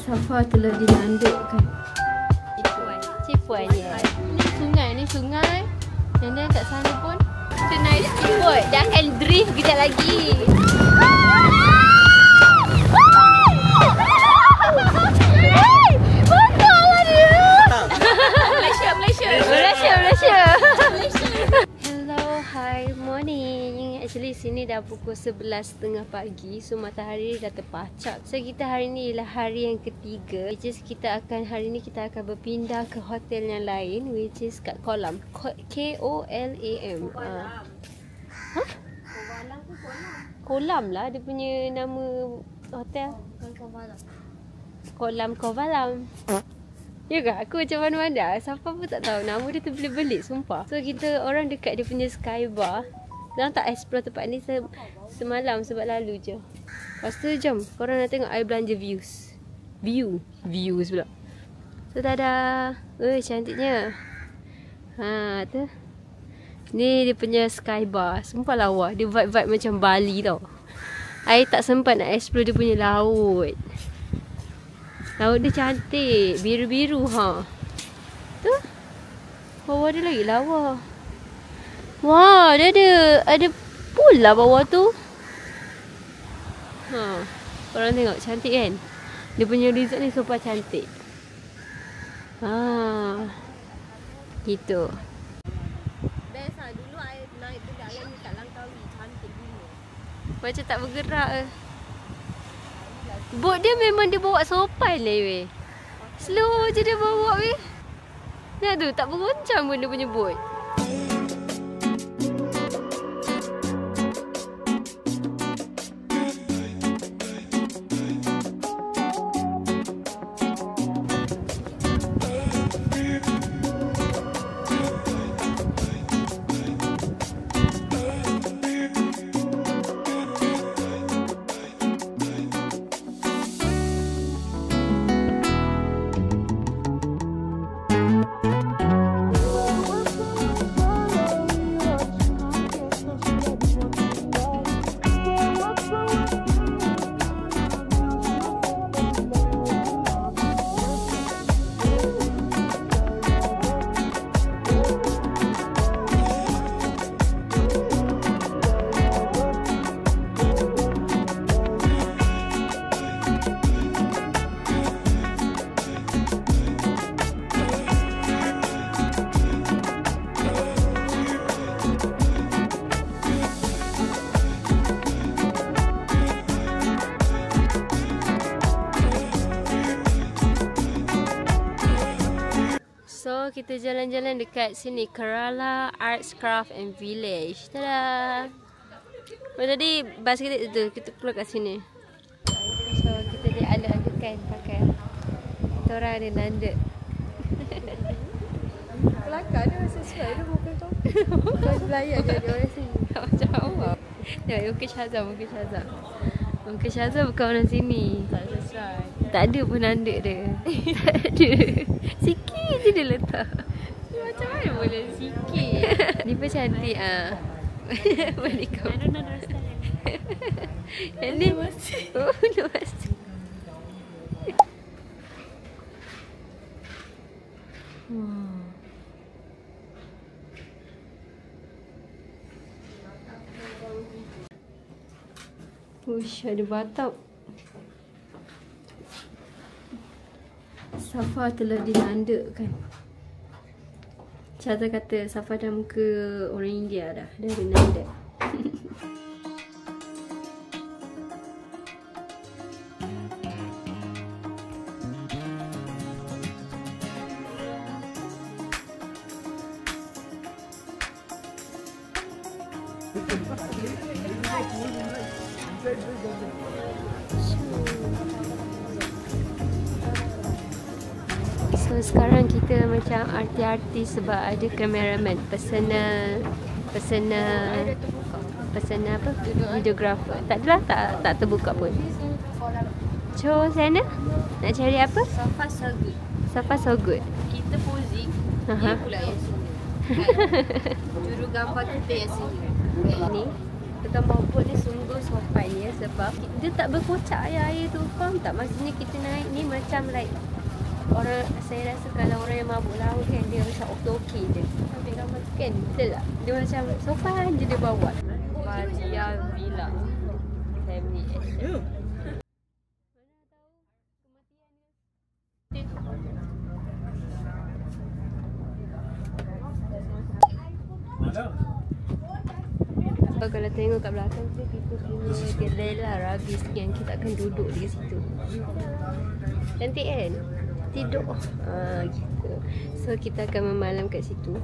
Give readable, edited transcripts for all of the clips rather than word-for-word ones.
Safa telah dilandukkan. Cipuan ya. Ni sungai. Dan kat sana pun nice boat. Dia akan drift kejap lagi. Malaysia. Hello, hi, morning. Actually sini dah pukul 11.30 pagi. So matahari dah terpacak. So kita hari ni ialah hari yang ketiga, which is hari ni kita akan berpindah ke hotel yang lain, which is kat Kolam. K-O-L-A-M. Kolam lah dia punya nama hotel. Kolam Kovalam. Ya ke? Aku macam mana-mana. Siapa pun tak tahu. Nama dia terbelit-belit, sumpah. So kita orang dekat dia punya sky bar. Diorang tak explore tempat ni semalam sebab lalu je. Lepas tu jom korang nak tengok I belanja views. Views pula. So dadah. Cantiknya. Tu. Ni dia punya sky bar. Sumpah lawa. Dia vibe-vibe macam Bali tau. I tak sempat nak explore dia punya laut. Laut dia cantik. Biru-biru Tu. Bawah dia lagi lawa. Wah, dia ada pool lah bawah tu. Korang tengok cantik kan? Dia punya resort ni super cantik. Gitu. Best lah. Dulu I naik tu jalan dekat Langkawi. Cantik gila. Macam tak bergerak Boat dia memang dia bawa sopan lah weh. Slow je dia bawa weh. Nah tu tak beroncang pun dia punya boat. So kita jalan-jalan dekat sini, Kerala Arts Craft and Village. Tada. Tadi bas kita keluar kat sini. So kita dialih-alihkan pakai. Kita orang ada landed. Kelakar dia masih sesuai dia muka kau. Kau belayak jadi orang sini. Macam awak. Ya, Muka Syazah bukan orang sini. Tak sesuai. Tak ada pun landed dia. Tak ada. Sikit je dia letak. Macam mana boleh sikit? Dia pun cantik Boleh kau. I don't understand. Yang ni namaste. Ush, ada batap. Safa telah dilandukkan. Syazah kata Safa dah muka orang India dah. Dah ada landuk. So sekarang kita macam artis-artis sebab ada cameraman, personal apa? Videographer. Tak adalah, tak terbuka pun. So sana nak cari apa? Safa so good. Kita posing, dia pula yang sini. Juru gambar kita yang sini. Ni Tekan bawah bot ni sungguh sopan ya, sebab dia tak berkocak air tu. Faham tak? Maksudnya kita naik ni macam like orang, saya rasa kalau orang yang mabuk laut kan, dia macam okey je ambil gambar tu kan, betul tak? Dia macam sopan je dia bawa. Maria Villa Family Estate. Sebab kalau tengok kat belakang tu, kita punya kedai lah Rabis yang kita akan duduk di situ. Cantik kan? Tidur. Gitu. So kita akan memalam kat situ.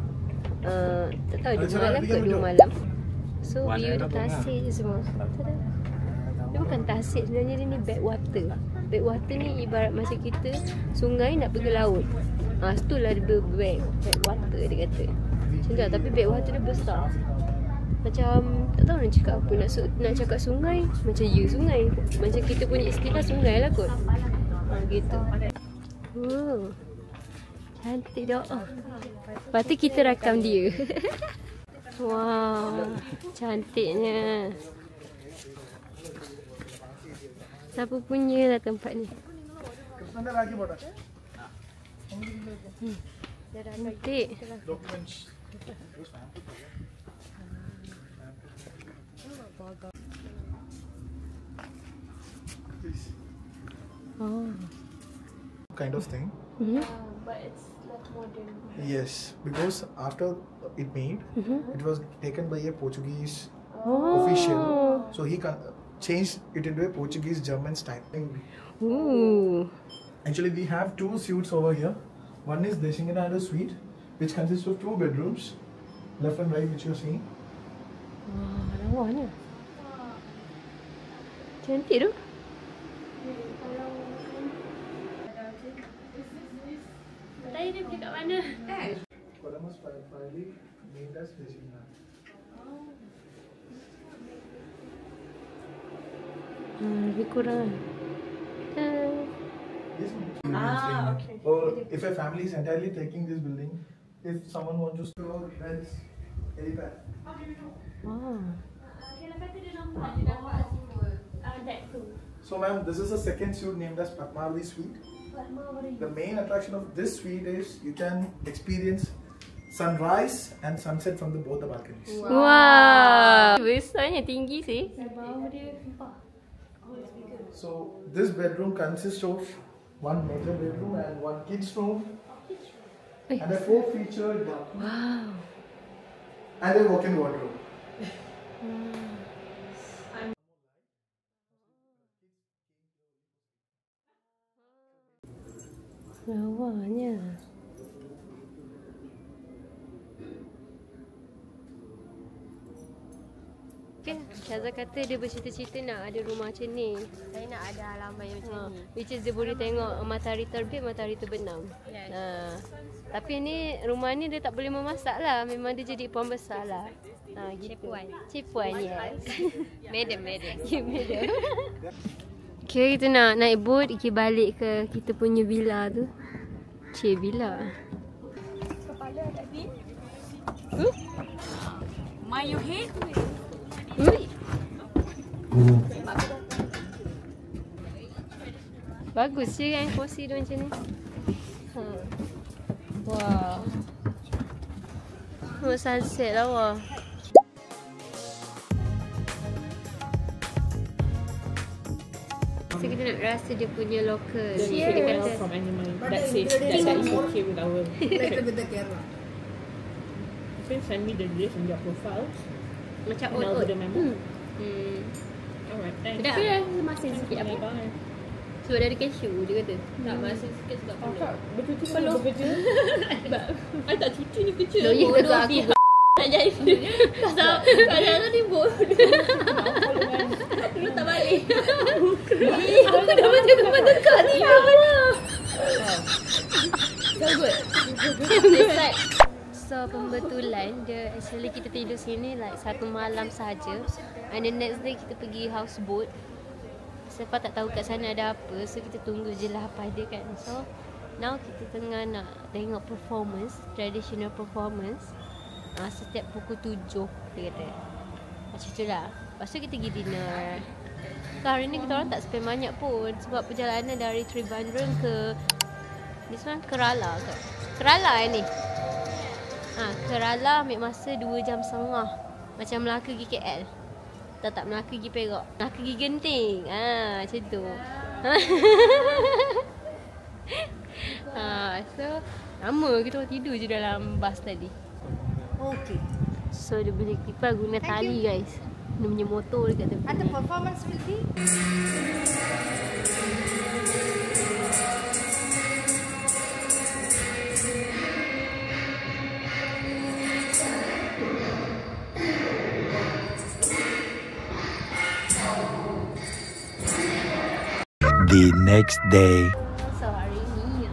Tak tahu 2 malam ke 2 malam. So view di tasik je semua. Tada. Dia bukan tasik sebenarnya, dia ni backwater. Backwater ni ibarat macam kita sungai nak pergi laut. Situlah dia backwater dia kata. Macam tu lah, tapi backwater dia besar. Macam tak tahu nak cakap apa. Nak cakap sungai, macam ya sungai. Macam kita punya istilah sungai lah kot. Gitu. Cantik dah. Lepas tu kita rakam dia. Wah, cantiknya. Siapa punya lah tempat ni. Cantik. Kind of thing. But it's like modern. Yes, because after it made, it was taken by a Portuguese official. So he changed it into a Portuguese German style. Ooh. Actually, we have 2 suites over here. One is Desingada suite, which consists of 2 bedrooms, left and right, which you're seeing. Wah, lawanya. Cantik tu. Tadi dia pergi kat mana? Columbus finally named as Desingada. Lebih kurang. Okay. Or if a family is entirely taking this building, if someone wants to store, that's helipad. So ma'am, this is the second suite named as Padmavati Suite. The main attraction of this suite is you can experience sunrise and sunset from both the balconies. Wah, besarnya, tinggi sih. So this bedroom consists of 1 major bedroom and 1 kids room and a 4-featured and a walk-in wardrobe. Lawanya. Okay, Syaza kata dia bercita-cita nak ada rumah macam ni. Saya nak ada halaman yang macam ni. Which is dia boleh tengok matahari terbit, matahari terbenam. Yes. Tapi ni rumah ni dia tak boleh memasak lah. Memang dia jadi puan besar lah. Gitu. Cipuan, yes. Madam. Ya, madam. Okay, kita nak naik boat pergi balik ke kita punya villa tu. Villa. Kepala tadi. My head. Bagus je kan kursi dia macam ni. Wah. Sunset lah wah. So kita nak rasa dia punya local. Dia kata from animal that says that is okay with our Can send me the list and your profile. Macam And I'll oat. do the memo. Alright, thanks. Sedap. Dia masin sikit apa? Bye. Sebab dia ada cashew dia kata. Tak masin sikit sebab perlu. Kakak betul-betul perlu bekerja. I tak cuti ni kerja. Ya ke aku Tak jadi. Kadang-kadang ni bodoh. Aku tak balik. Aku dah macam dekat ni. So good. It's like So pembetulan dia actually kita tidur sini like 1 malam saja. And the next day kita pergi houseboat. Sebab tak tahu kat sana ada apa, so kita tunggu je lah apa ada kan. So now kita tengah nak tengok performance, traditional performance. Setiap pukul 7 dia kata. Macam tu lah. Lepas tu kita pergi dinner. Hari ni kita orang tak spend banyak pun sebab perjalanan dari Trivandrum ke this one Kerala ke? Kerala ni. Kerala ambil masa 2 jam setengah. Macam Melaka pergi KL. Tak Melaka pergi Perak. Melaka pergi Genting. Macam tu. So lama kita orang tidur je dalam bas tadi. Okay. So dia boleh kipas guna tali guys. Dia punya motor dekat tepi. Ada performance filter? The next day. So hari ni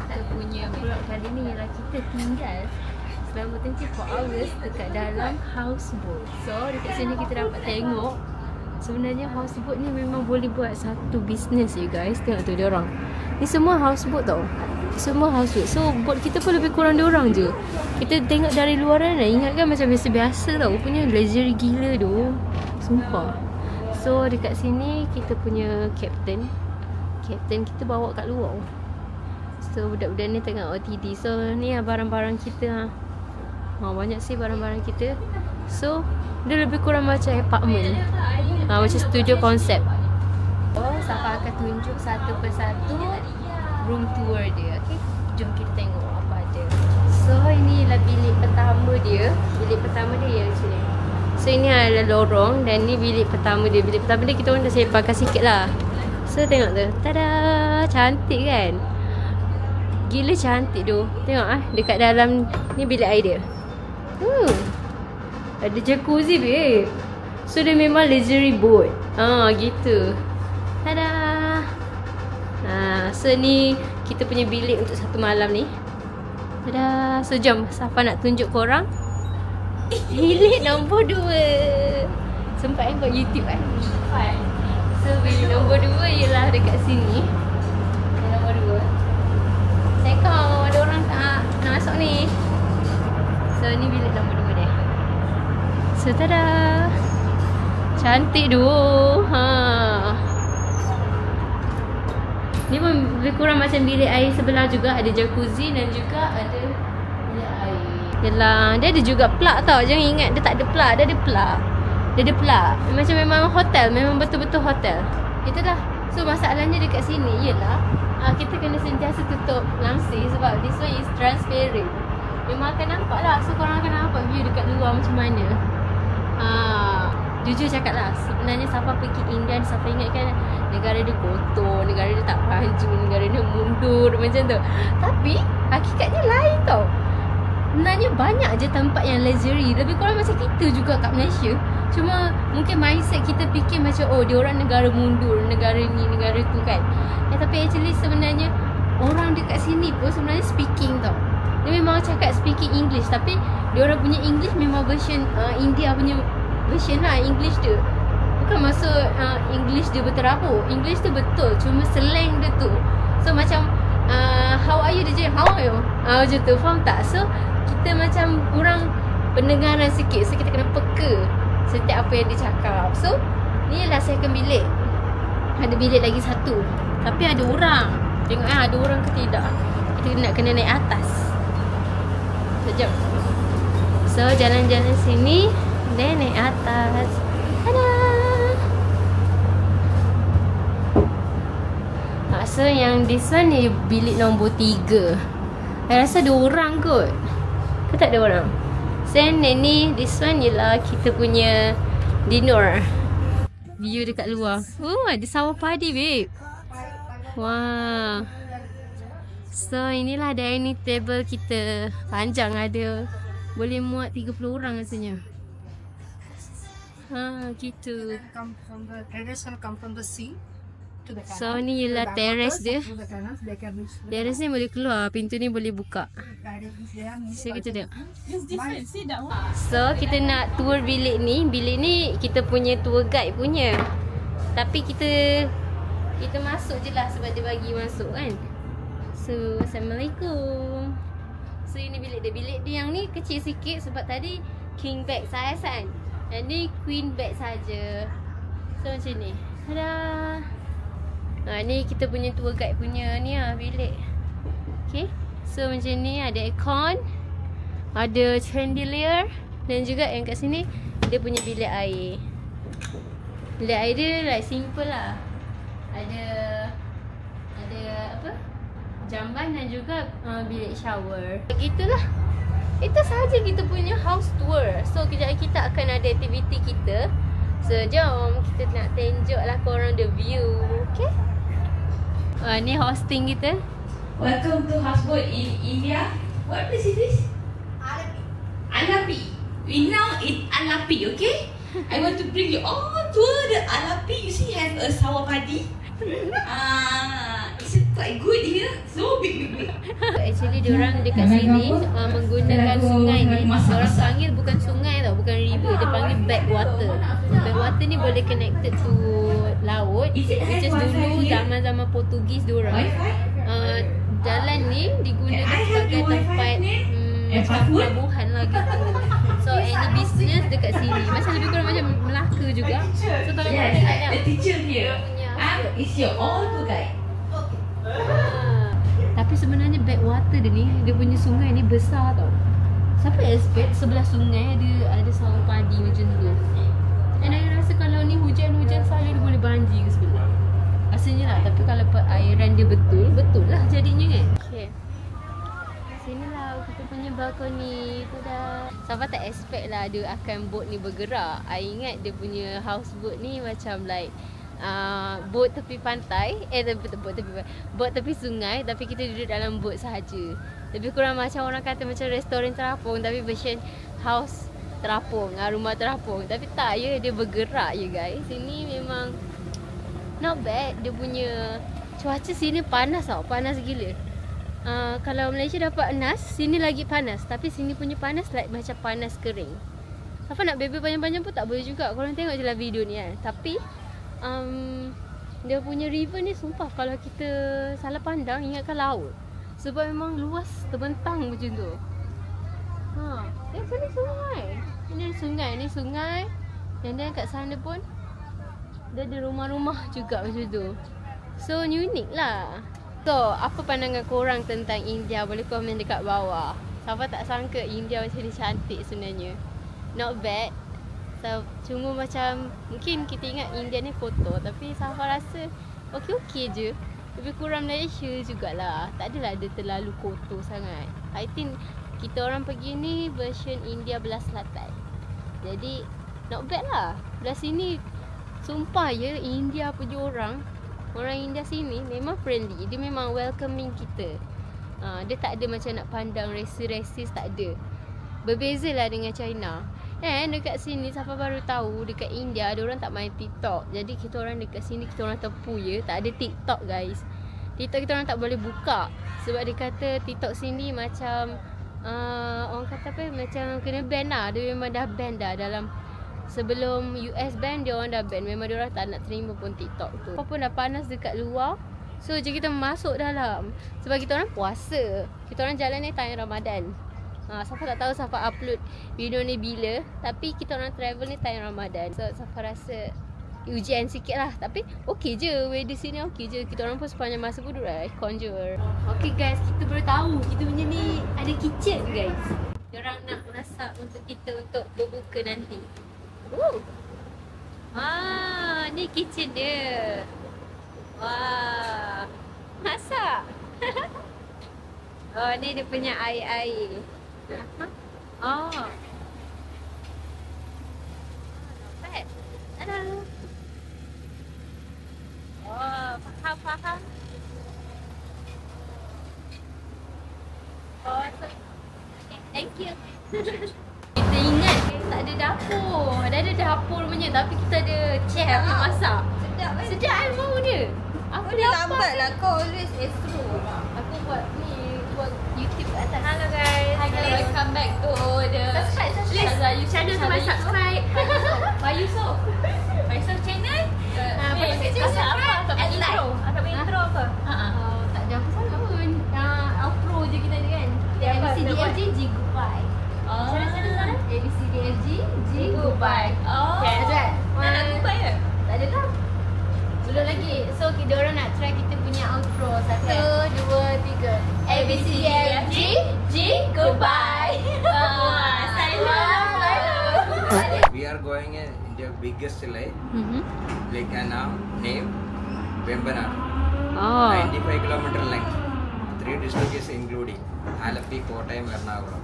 kita punya vlog kali ni ialah kita tinggal selama 24 hours dekat dalam houseboat. So dekat sini kita dapat tengok sebenarnya houseboat ni memang boleh buat satu bisnes you guys. Tengok tu dia orang. Ni semua houseboat tau. Semua houseboat. So boat kita pun lebih kurang dia orang je. Kita tengok dari luaran ingatkan macam biasa-biasa tau. Punya luxury gila tu. Sumpah. So dekat sini kita punya captain kita bawa kat luar. So budak-budak ni tengah OTD. So ni lah barang-barang kita. Banyak sih barang-barang kita. So dia lebih kurang macam apartment. Macam studio konsep. Safa akan tunjuk satu persatu room tour dia. Okay, jom kita tengok apa ada. So ini ialah bilik pertama dia. Bilik pertama dia actually. So ini adalah lorong dan ni bilik pertama dia. Bilik pertama dia kita orang dah sepakan sikit lah. So tengok tu. Tada! Cantik kan? Gila cantik tu. Tengok dekat dalam ni bilik air dia. Ada jacuzzi babe. So dia memang luxury boat. Gitu. Tada! So ni kita punya bilik untuk satu malam ni. Tada! So jom Safa nak tunjuk korang bilik nombor 2. Sempat buat YouTube kan? Sempat. So bilik nombor 2 ialah dekat sini. Bilik nombor 2. Assalamualaikum, ada orang tak nak masuk ni? So ni bilik nombor 2 dia. So tada! Cantik tu. Ni pun lebih kurang macam bilik air sebelah juga. Ada jacuzzi dan juga ada bilik air. Yelah, dia ada juga plug tau. Jangan ingat dia tak ada plug. Dia ada plug. Dia ada plug. Macam memang hotel. Memang betul-betul hotel. Itu dah. So masalahnya dekat sini ialah kita kena sentiasa tutup langsir sebab this one is transparent. Memang akan nampak lah. So korang akan nampak view dekat luar macam mana. Jujur cakap lah, sebenarnya Safa pergi India, Safa ingatkan negara dia kotor, negara dia tak maju, negara dia mundur macam tu. Tapi hakikatnya lain tau. Sebenarnya banyak je tempat yang luxury. Lebih kurang macam kita juga kat Malaysia. Cuma mungkin mindset kita fikir macam diorang negara mundur, negara ni, negara tu kan. Tapi actually sebenarnya orang dekat sini pun sebenarnya speaking tau. Dia memang cakap speaking English, tapi diorang punya English memang version India punya version lah English dia. Bukan maksud English dia berterabur. English tu betul, cuma slang dia tu. So macam how are you dia, how are you? Macam tu, faham tak? So kita macam kurang pendengaran sikit. So kita kena peka setiap apa yang dia cakap. So ni ialah second bilik. Ada bilik lagi satu, tapi ada orang. Tengok ada orang ke tidak. Kita nak kena naik atas. Sekejap. So jalan-jalan sini dan naik atas. Tada! So yang this one ni bilik nombor 3. Saya rasa ada orang kot. Ke tak ada orang? Then ni this one ialah kita punya dinner. View dekat luar. Ada sawah padi babe. Wah. So inilah dining table kita. Panjang ada. Boleh muat 30 orang rasanya. Gitu. Come from the terrace will come from the sea to the canal. So ni ialah terrace dia. Through the canals, they can reach the Terrace ni boleh keluar, pintu ni boleh buka. directly there. So kita tengok. It's different. See that one? So kita nak tour bilik ni. Bilik ni kita punya tour guide punya. Tapi kita masuk je lah sebab dia bagi masuk kan. So Assalamualaikum. So ini bilik dia. Bilik dia yang ni kecil sikit sebab tadi king bed saiz kan. Yang ni queen bed saja. So macam ni. Tada. Ni kita punya tour guide punya ni lah bilik. Okay. So macam ni ada aircon, ada chandelier, dan juga yang kat sini dia punya bilik air. Bilik air dia like simple lah. Ada apa? Jamban dan juga bilik shower. Begitulah. Itu sahaja kita punya house tour. So kejap kita akan ada aktiviti kita. So jom kita nak tunjuk lah korang the view. Okay. Ni hosting kita. Welcome to houseboat in India. What place is this? Alapi. We now in Alapi, okay? I want to bring you all tour the Alapi. You see, have a sawapadi. It's quite good here. So big. Actually diorang dekat sini menggunakan sungai ni. Diorang panggil bukan sungai tau, bukan river. Dia panggil backwater. Backwater ni boleh connected to laut. Which is dulu zaman-zaman Portugis diorang. Jalan ni digunakan sebagai tempat pelabuhan lah gitu. So any business dekat sini macam lebih kurang macam Melaka juga. So kalau yes, the teacher here. Is your all tour guide. Tapi sebenarnya backwater dia ni, dia punya sungai ni besar tau. Siapa expect sebelah sungai ada sawah padi macam tu. Dan saya rasa kalau ni hujan-hujan saja dia boleh banjir ke sebelah. Rasanya lah, tapi kalau perairan dia betul lah jadinya kan. Okay. Sinilah kita punya balkoni. Tada. Safa tak expect lah dia akan boat ni bergerak. I ingat dia punya houseboat ni macam like boat tepi pantai. Boat tepi sungai. Tapi kita duduk dalam boat sahaja. Lebih kurang macam orang kata macam restoran terapung, tapi version house terapung, rumah terapung. Tapi tak ya, dia bergerak je guys. Sini memang not bad. Dia punya cuaca sini panas tau. Panas gila. Kalau Malaysia dapat panas, sini lagi panas. Tapi sini punya panas like macam panas kering. Apa nak bebel panjang-panjang pun tak boleh juga. Korang tengok je lah video ni kan. Tapi dia punya river ni sumpah kalau kita salah pandang ingatkan laut. Sebab memang luas terbentang macam tu. Sini sungai. Ini sungai. Ni sungai. Dan then kat sana pun dia ada rumah-rumah juga macam tu. So unik lah. So apa pandangan korang tentang India? Boleh komen dekat bawah. Safa tak sangka India macam ni cantik sebenarnya. Not bad. So, cuma macam mungkin kita ingat India ni kotor, tapi Safa rasa okey-okey je. Lebih kurang Malaysia jugalah. Tak adalah dia terlalu kotor sangat. I think kita orang pergi ni version India belah selatan. Jadi not bad lah. Belah sini sumpah ya, India punya orang India sini memang friendly. Dia memang welcoming kita. Dia tak ada macam nak pandang racist, tak ada. Berbeza lah dengan China. And dekat sini Safa baru tahu dekat India ada orang tak main TikTok. Jadi kita orang dekat sini kita orang tepu je, tak ada TikTok guys. TikTok kita orang tak boleh buka sebab dia kata TikTok sini macam orang kata apa, macam kena ban lah. Dia memang dah ban dah dalam sebelum US ban, dia orang dah ban. Memang dia orang tak nak terima pun TikTok tu. Apa pun dah panas dekat luar. So je kita masuk dalam. Sebab kita orang puasa. Kita orang jalan ni time Ramadan. Safa tak tahu Safa upload video ni bila, tapi kita orang travel ni time Ramadan. So Safa rasa ujian sikit lah. Tapi okey je, weather sini okey je. Kita orang pun sepanjang masa pun duduk aircon je. Okay guys, kita baru tahu kita punya ni ada kitchen guys. Diorang nak masak untuk kita untuk berbuka nanti. Ni kitchen dia. Wah, masak. Ni dia punya air-air. Not bad. Ada. Faham. Thank you. Kita ingat tak ada dapur. Ada dapur punya, tapi kita ada chef yang masak. Sedap kan bau dia. Aku lambat lah, kau always extra. Aku buat YouTube atas. Hello guys. Hi guys. Welcome back to the subscribe channel to my subscribe. Bayusof channel. Bayusof channel apa? Akak intro apa? Tak ada apa sangat pun. Outro je kita ada kan. ABCDFG G goodbye. Sana. ABCDFG G goodbye. goodbye. Oh. Okay, Azrat. Nak goodbye ke? Tak ada lah. Belum lagi. So kita orang nak try kita punya outro. 1, 2, 3. A, B, C, D, F, G. G, goodbye. We are going in the biggest lake, Lake Anna, name Vembanar. 95 kilometer length. 3 districts including Alapi, Kottayam, Ernakulam.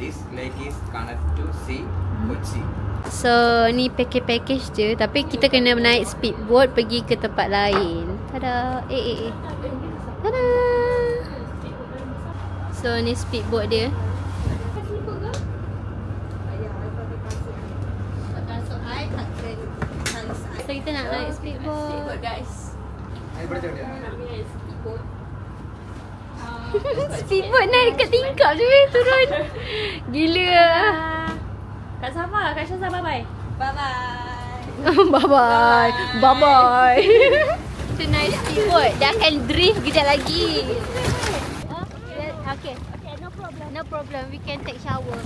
This lake is connected to sea, Kochi. So ni package je, tapi kita kena naik speedboat pergi ke tempat lain. Tada. Tada. So ni speedboat dia. So kita nak naik speedboat. Guys. Speedboat naik dekat tingkap je turun. Gila. Kak Safa, Kak Syazah, bye-bye. Bye-bye. Bye-bye. Bye-bye. Itu naik speedboat. Dia akan drift kejap lagi. Okay. No problem. No problem. We can take shower.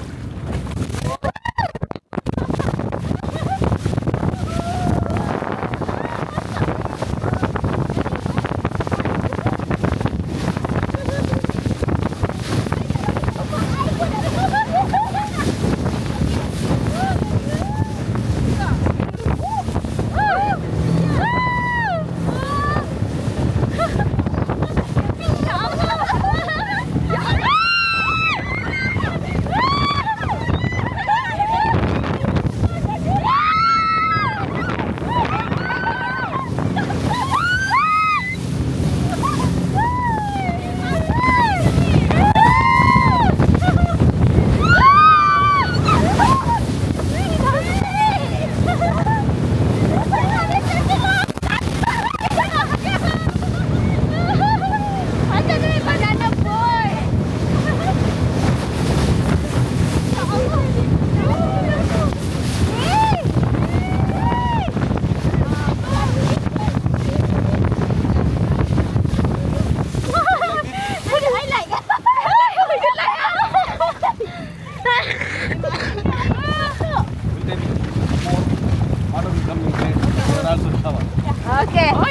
Okay. Oh,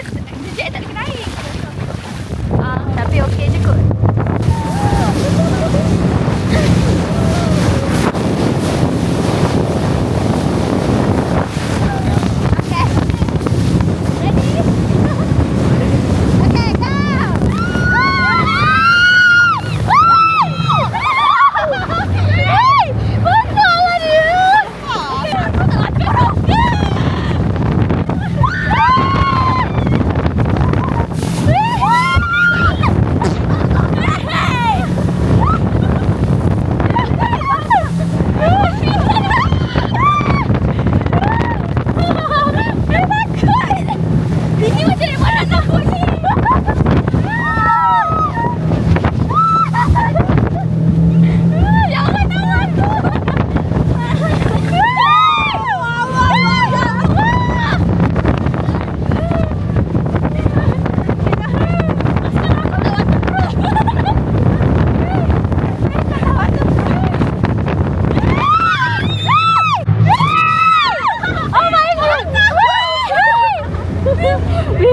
dia tak kena air. Tapi okey je kot.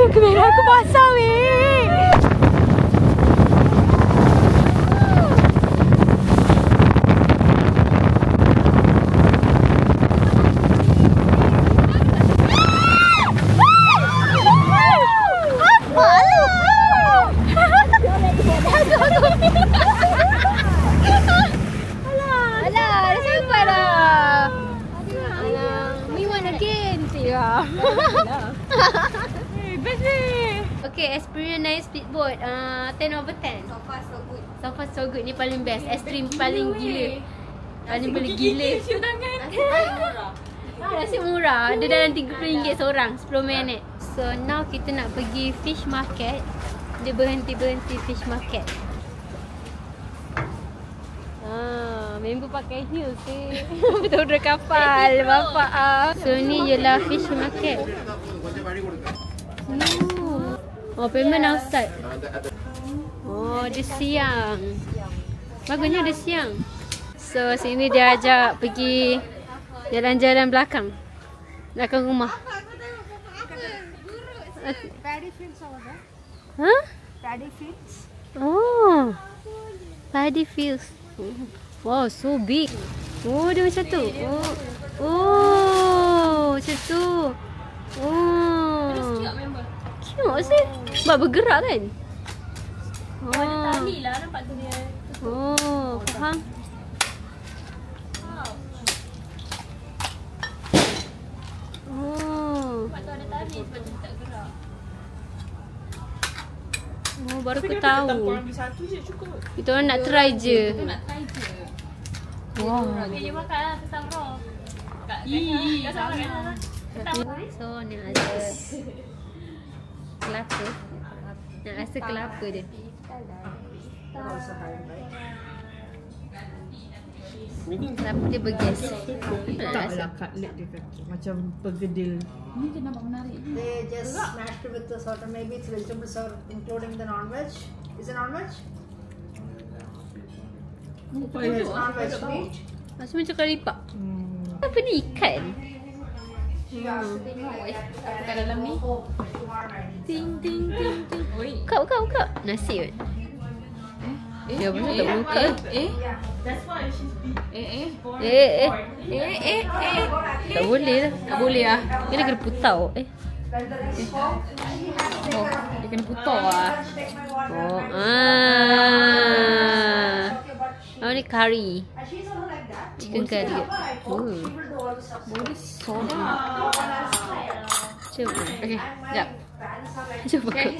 Kamera aku basah weh. Okay, experience naik speedboat 10/10. So far so good. So far so good. Ni paling best. Extreme paling gila. Paling boleh gila. Siu tangan. Nasib murah. Dia dalam RM30 seorang 10 minit. So now kita nak pergi fish market. Dia berhenti-berhenti fish market. Member pakai heels sih. Betul-betul kapal bapak. So ni jelah fish market. Oh, payment outside. Oh, dia siang. Bagusnya dia siang. So, sini dia ajak pergi Jalan-jalan belakang. Belakang rumah. Paddy fields over there. Huh? Paddy fields. Oh. Paddy fields. Wow, so big. Oh, dia macam tu. Oh. Oh, macam tu. Oh. Cute sih. Sebab bergerak kan? Oh. Ada tali lah, nampak tu dia. Oh, faham. Oh. Sebab tu ada tali, sebab tu tak gerak. Oh, baru aku tahu. Korang beli satu je cukup. Kita orang nak try je. Kita nak try je. Wow. Okay, you makan lah ketam raw. Kat sama kan? So, ni ada kelapa. Nak rasa kelapa dia. Kelapa dia bergas. Taklah cutlet dia kata. Macam pergedil. Ni dia nampak menarik. They just smashed it with the sort of maybe it's vegetables or including the non-veg. Is it non-veg? It's non-veg meat. Macam kari pak. Apa ni, ikan? Kat dalam ni. Ting ting ting ting. Buka. Nasi kan? Dia betul tak buka. Tak boleh lah. Tak boleh lah. Dia kena putau. Oh, dia kena putar lah. Oh, oh ni curry. Chicken curry. Oh. Boleh soda. Cuba. Okay, sekejap. Cuba. He.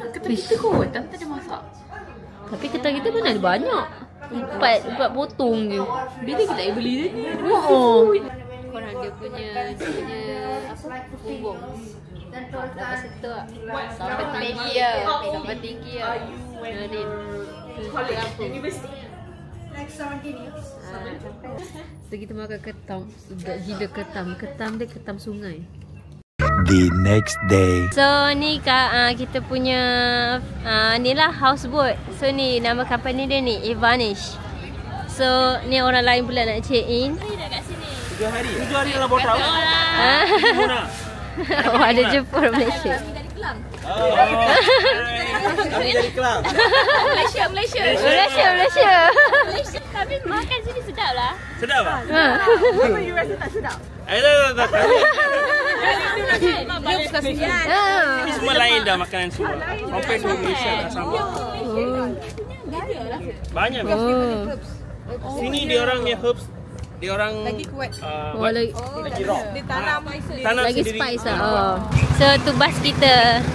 Ketan kita kot, tante dia masak. Tapi ketan kita mana ada banyak. Empat potong je. Bila kita nak beli dia? Oh. Korang dia punya apa? Bumbung. Dapat situ lah. Sampai tinggi lah. Sampai tinggi lah. Next 17 years. So kita makan ketam. Sedap gila ketam. Ketam dia ketam sungai. The next day. So ni kita punya ni lah houseboat. So ni nama company dia ni Evanish. So ni orang lain pula nak check in. 7 hari dalam botol. Oh, ada jemput Malaysia. Kami dari Kelang. Malaysia. Tapi makan sini sedap lah. Sedap tak? Kenapa you rasa tak sedap? Tak. Dia bukan sini. Ini semua lain dah makanan semua. Compare to Malaysia tak sama. Banyak. Sini dia orang punya herbs. Dia orang Lagi kuat. lagi raw. Dia tanam Lagi sendiri. spice lah. Oh. So tu bas kita.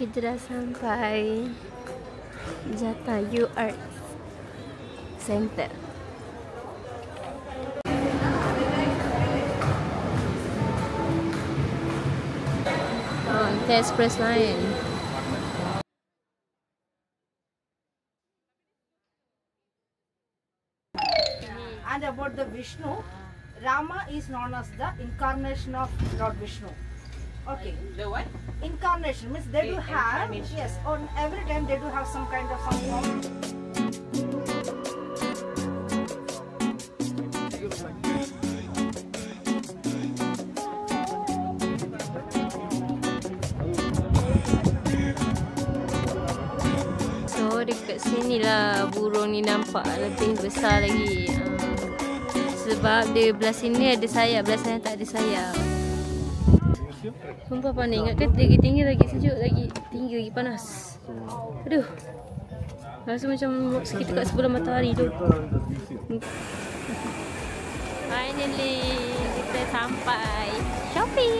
Kita dah sampai Jatayu Art Center. Oh, kita express line. And about the Vishnu, Rama is known as the incarnation of Lord Vishnu. Okay. The what? Incarnation means they do have, yes, on every time they do have some kind of some form. So dekat sini lah burung ni nampak lebih besar lagi. Sebab dia belah sini ada sayap, belah sana tak ada sayap. Sumpah panas. Ingatkan tinggi lagi sejuk, lagi tinggi lagi panas. Aduh. Rasa macam kita kat sebelah matahari tu. Finally kita sampai shopping.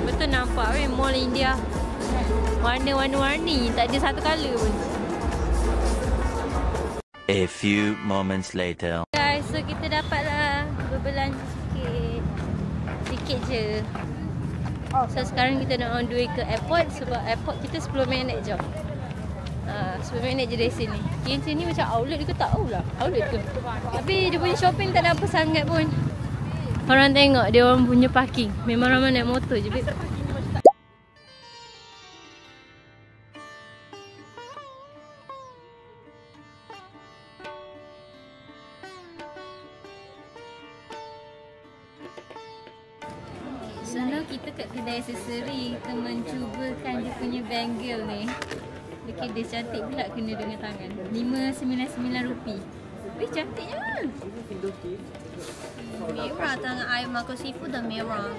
Betul nampak Mall India. Warna-warni, tak ada satu colour pun. A few moments later. Guys, so kita dapatlah berbelanja sikit. Sikit je. So sekarang kita nak on the way ke airport sebab airport kita 10 minit je. 10 minit je dari sini. Macam ni macam outlet ke tak tahulah. Outlet ke. Tapi dia punya shopping tak ada apa sangat pun. Orang tengok dia orang punya parking. Memang ramai naik motor je, babe. So now kita kat kedai aksesori. Kita mencubakan dia punya bangle ni. Okay, dia cantik pula kena dengan tangan. RM599. Wih, cantiknya. Merah tangan air makan seafood dah merah.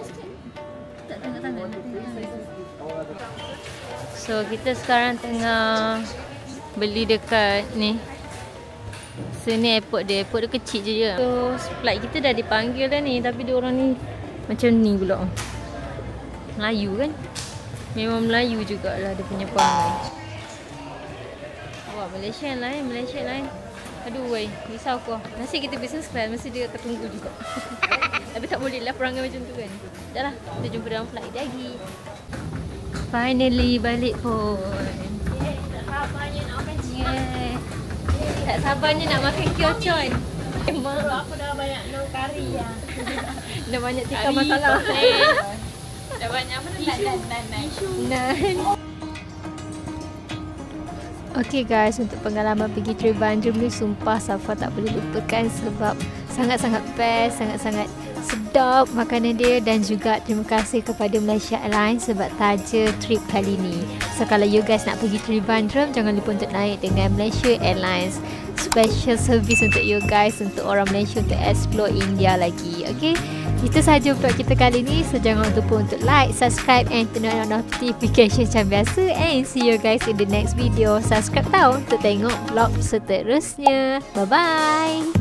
Tak tengok tangan. So kita sekarang tengah beli dekat ni. So ni airport dia. Airport dia kecil je. So flight kita dah dipanggil dah ni. Tapi dia orang ni macam ni pula. Melayu kan? Memang Melayu jugalah dia punya perangai. Wah, Malaysia lain, Malaysia lain. Aduh weh, risau aku. Nasib kita business class, mesti dia akan tunggu juga. Tapi tak boleh lah perangai macam tu kan. Dah lah, kita jumpa dalam flight lagi. Finally balik pun. Tak sabarnya nak makan chicken. Tak sabarnya nak makan kiochon. Memang aku dah banyak no kari lah. Dah banyak tikar masalah. Dah banyak apa tu? Nan. Okay guys, untuk pengalaman pergi Trivandrum ni sumpah Safa tak boleh lupakan sebab sangat-sangat best, sangat-sangat sedap makanan dia dan juga terima kasih kepada Malaysia Airlines sebab taja trip kali ni. So kalau you guys nak pergi Trivandrum, jangan lupa untuk naik dengan Malaysia Airlines. Special service untuk you guys, untuk orang Malaysia untuk explore India lagi. Okay, itu sahaja vlog kita kali ni. So jangan lupa untuk like, subscribe and turn on notification macam biasa. And see you guys in the next video. Subscribe tau untuk tengok vlog seterusnya. Bye bye.